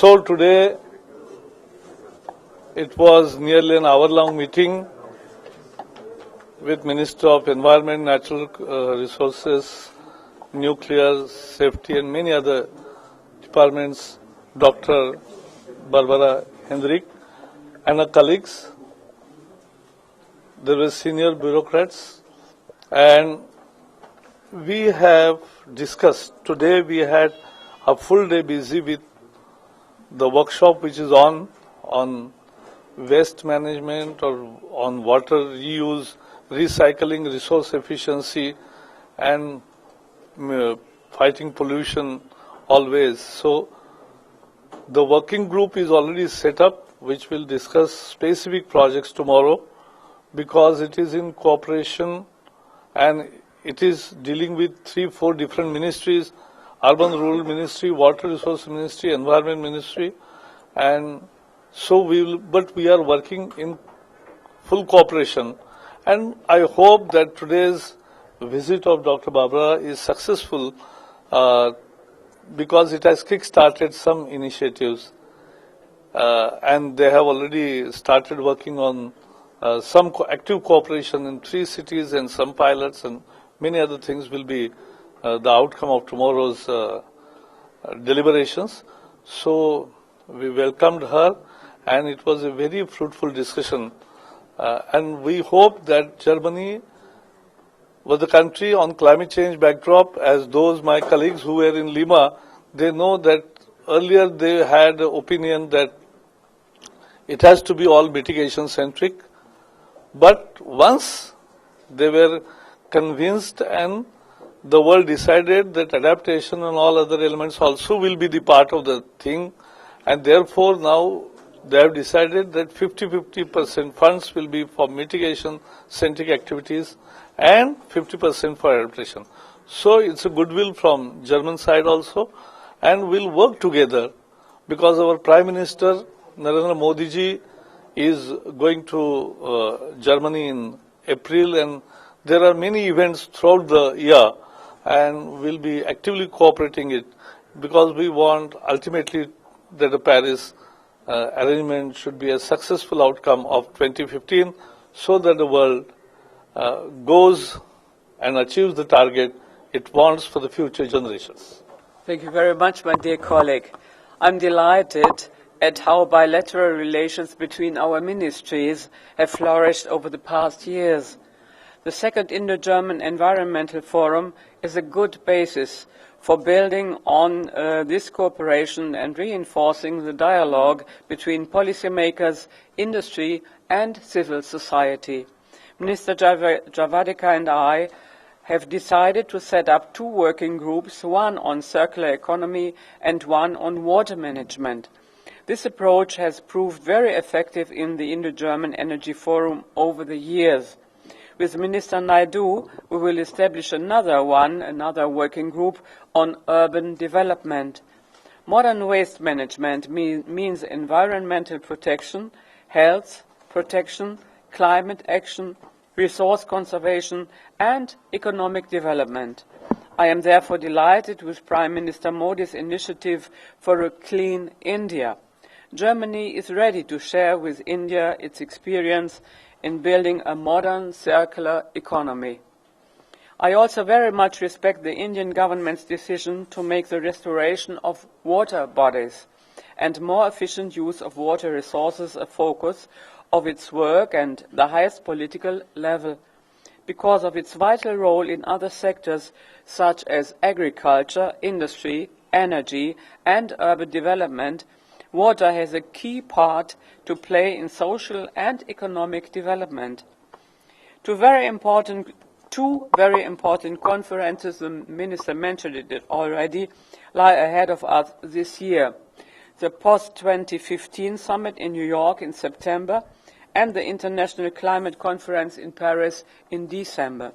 So today it was nearly an hour-long meeting with Minister of Environment, Natural Resources, Nuclear Safety and many other departments, Dr. Barbara Hendricks and her colleagues. There were senior bureaucrats and we have discussed. Today we had a full day busy with the workshop which is on waste management or on water reuse, recycling, resource efficiency and fighting pollution always. So the working group is already set up which will discuss specific projects tomorrow because it is in cooperation and it is dealing with 3-4 different ministries: Urban Rural Ministry, Water Resource Ministry, Environment Ministry, and so we are working in full cooperation. And I hope that today's visit of Dr. Barbara is successful because it has kick-started some initiatives and they have already started working on some active cooperation in 3 cities and some pilots and many other things will be the outcome of tomorrow's deliberations. So we welcomed her and it was a very fruitful discussion. And we hope that Germany was the country on climate change backdrop, as those my colleagues who were in Lima, they know that earlier they had an opinion that it has to be all mitigation centric. But once they were convinced and the world decided that adaptation and all other elements also will be the part of the thing, and therefore now they have decided that 50-50% funds will be for mitigation-centric activities and 50% for adaptation. So it's a goodwill from German side also, and we'll work together because our Prime Minister Narendra Modi ji is going to Germany in April, and there are many events throughout the year, and we'll be actively cooperating it because we want ultimately that the Paris arrangement should be a successful outcome of 2015 so that the world goes and achieves the target it wants for the future generations. Thank you very much, my dear colleague. I'm delighted at how bilateral relations between our ministries have flourished over the past years. The second Indo-German Environmental Forum is a good basis for building on this cooperation and reinforcing the dialogue between policymakers, industry and civil society. Minister Javadekar and I have decided to set up 2 working groups, one on circular economy and one on water management. This approach has proved very effective in the Indo-German Energy Forum over the years. With Minister Naidu, we will establish another working group on urban development. Modern waste management means environmental protection, health protection, climate action, resource conservation and economic development. I am therefore delighted with Prime Minister Modi's initiative for a clean India. Germany is ready to share with India its experience in building a modern circular economy. I also very much respect the Indian government's decision to make the restoration of water bodies and more efficient use of water resources a focus of its work and the highest political level. Because of its vital role in other sectors such as agriculture, industry, energy and urban development, water has a key part to play in social and economic development. Two very important conferences, the Minister mentioned it already, lie ahead of us this year. The post-2015 summit in New York in September and the International Climate Conference in Paris in December.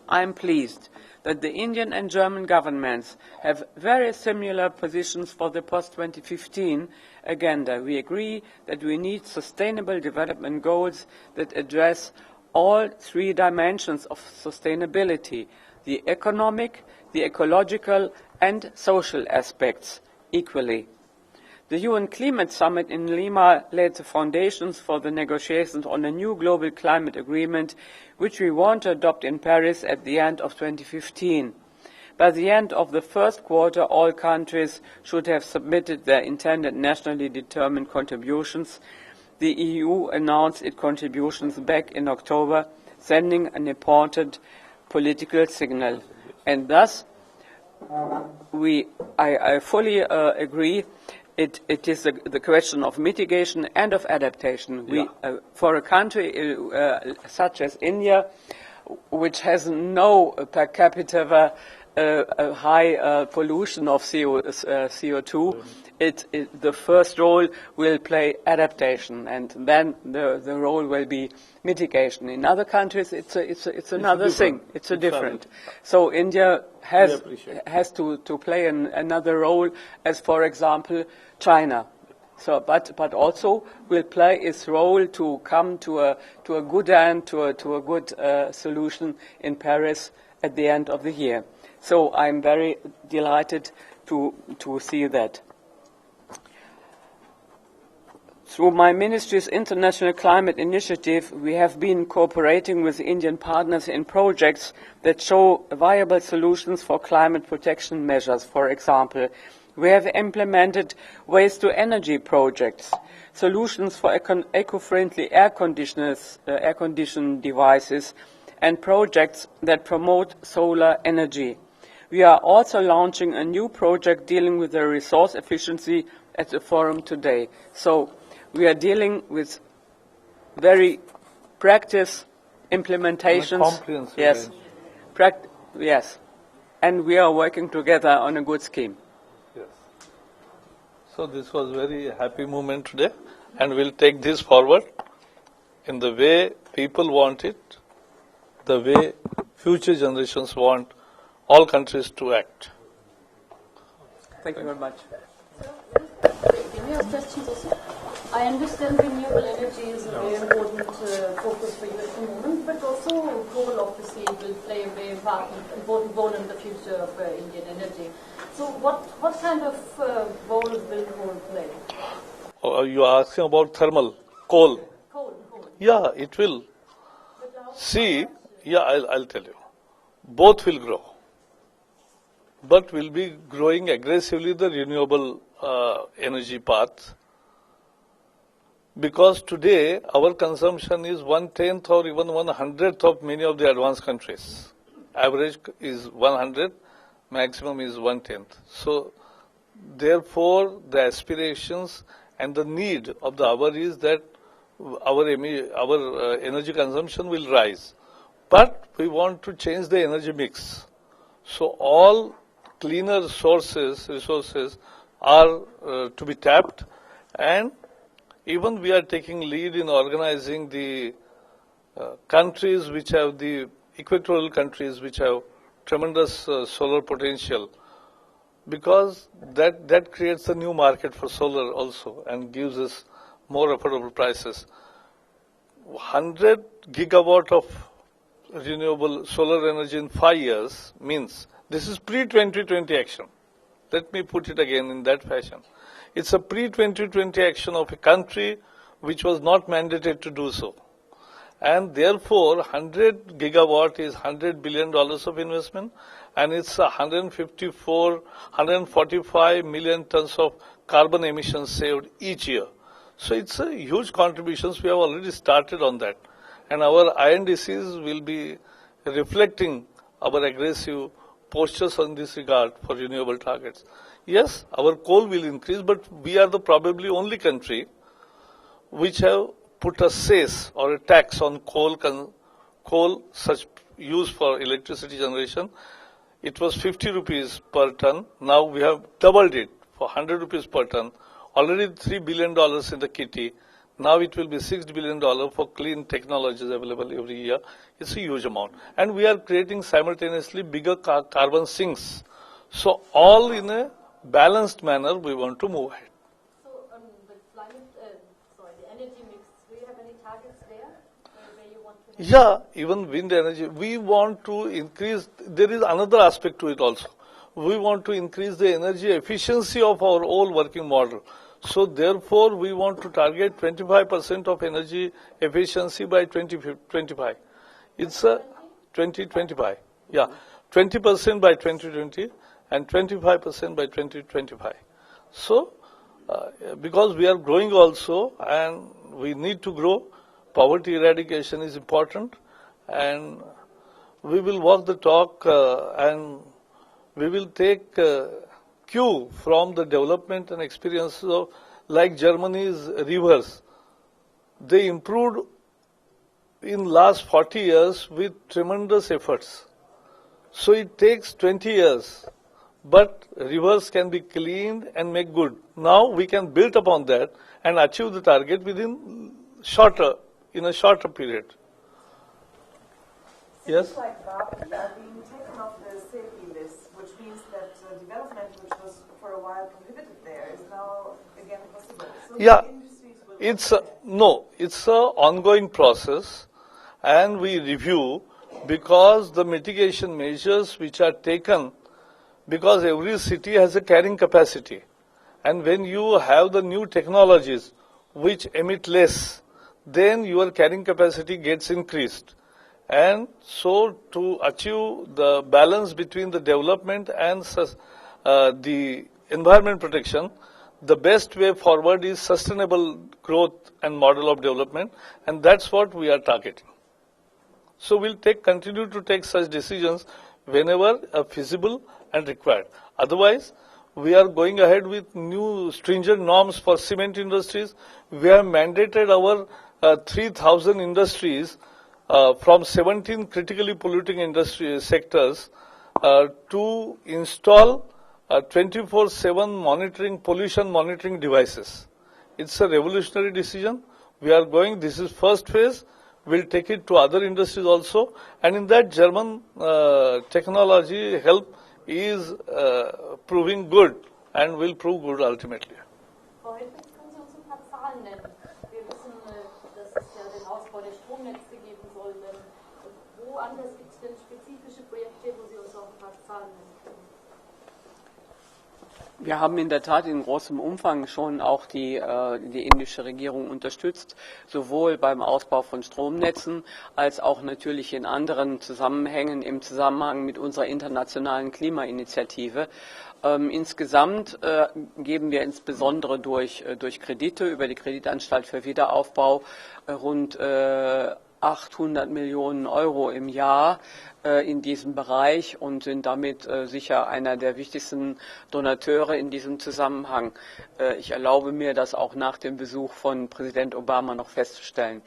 I am pleased that the Indian and German governments have very similar positions for the post-2015 agenda. We agree that we need sustainable development goals that address all 3 dimensions of sustainability: the economic, the ecological and social aspects equally. The UN Climate Summit in Lima laid the foundations for the negotiations on a new global climate agreement, which we want to adopt in Paris at the end of 2015. By the end of the first quarter, all countries should have submitted their intended nationally determined contributions. The EU announced its contributions back in October, sending an important political signal. And thus, I fully agree. It is the question of mitigation and of adaptation. For a country such as India, which has no per capita high pollution of CO2, the first role will play adaptation, and then the role will be mitigation. In other countries, it's another thing. It's a different. So India has to play another role, as for example China. So, but also will play its role to come to a good end, to a good solution in Paris at the end of the year. So I'm very delighted to see that. Through my ministry's International Climate Initiative, we have been cooperating with Indian partners in projects that show viable solutions for climate protection measures. For example, we have implemented waste-to-energy projects, solutions for eco-friendly air conditioning devices, and projects that promote solar energy. We are also launching a new project dealing with the resource efficiency at the forum today. So we are dealing with very practice implementations. Yes, yes, and we are working together on a good scheme. Yes. So this was very happy moment today, and we'll take this forward in the way people want it, the way future generations want all countries to act. Thank you very much. Give me a question also. I understand renewable energy is a very important focus for you at the moment, but also coal obviously will play a very important role in the future of Indian energy. So what kind of role will coal play? You are asking about thermal, coal. Coal. Yeah, it will. See, yeah, I'll tell you. Both will grow. But we'll be growing aggressively the renewable energy path. Because today our consumption is 1/10 or even 1/100th of many of the advanced countries. Average is 100, maximum is 1/10. So therefore the aspirations and the need of the hour is that our energy consumption will rise. But we want to change the energy mix. So all cleaner resources are to be tapped, and even we are taking lead in organizing the countries which have the equatorial countries which have tremendous solar potential, because that creates a new market for solar also and gives us more affordable prices. 100 gigawatt of renewable solar energy in 5 years means this is pre-2020 action. Let me put it again in that fashion. It's a pre-2020 action of a country which was not mandated to do so. And therefore, 100 gigawatt is $100 billion of investment, and it's 145 million tons of carbon emissions saved each year. So it's a huge contribution. We have already started on that. And our INDCs will be reflecting our aggressive postures on this regard for renewable targets. Yes, our coal will increase, but we are the probably only country which have put a cess or a tax on coal such used for electricity generation. It was 50 rupees per ton. Now we have doubled it for 100 rupees per ton. Already $3 billion in the kitty. Now it will be $6 billion for clean technologies available every year. It's a huge amount. And we are creating simultaneously bigger carbon sinks. So all in a balanced manner we want to move ahead. So the energy mix, do you have any targets there where you want to have? Yeah, even wind energy. We want to increase, there is another aspect to it also. We want to increase the energy efficiency of our whole working model. So therefore, we want to target 25% of energy efficiency by 2025. It's a 2025. Yeah, 20% by 2020 and 25% by 2025. So, because we are growing also and we need to grow, poverty eradication is important, and we will walk the talk and we will take cue from the development and experiences of like Germany's rivers. They improved in last 40 years with tremendous efforts. So it takes 20 years, but rivers can be cleaned and make good. Now we can build upon that and achieve the target in a shorter period. Yes? Things like Bali are being taken off the safety list, which means that development, which was for a while prohibited there, is now again possible. So Yeah, the industries will it's an ongoing process, and we review because the mitigation measures which are taken, because every city has a carrying capacity, and when you have the new technologies which emit less, then your carrying capacity gets increased. And so to achieve the balance between the development and the environment protection, the best way forward is sustainable growth and model of development, and that's what we are targeting. So we'll continue to take such decisions whenever feasible and required. Otherwise, we are going ahead with new stringent norms for cement industries. We have mandated our 3,000 industries from 17 critically polluting industry sectors to install 24/7 monitoring, pollution monitoring devices. It's a revolutionary decision. We are going, this is first phase. We'll take it to other industries also. And in that, German technology help is proving good and will prove good ultimately. Frau Hendricks, können Sie uns ein paar Zahlen nennen? Wir wissen, dass es ja den Ausbau der Stromnetze geben soll. Woanders gibt es denn spezifische Projekte, wo Sie uns auch ein paar Zahlen nennen können? Wir haben in der Tat in großem Umfang schon auch die indische Regierung unterstützt, sowohl beim Ausbau von Stromnetzen als auch natürlich in anderen Zusammenhängen im Zusammenhang mit unserer internationalen Klimainitiative. Insgesamt geben wir insbesondere durch Kredite über die Kreditanstalt für Wiederaufbau rund 800 Millionen Euro im Jahr in diesem Bereich und sind damit sicher einer der wichtigsten Donateure in diesem Zusammenhang. Ich erlaube mir, das auch nach dem Besuch von Präsident Obama noch festzustellen.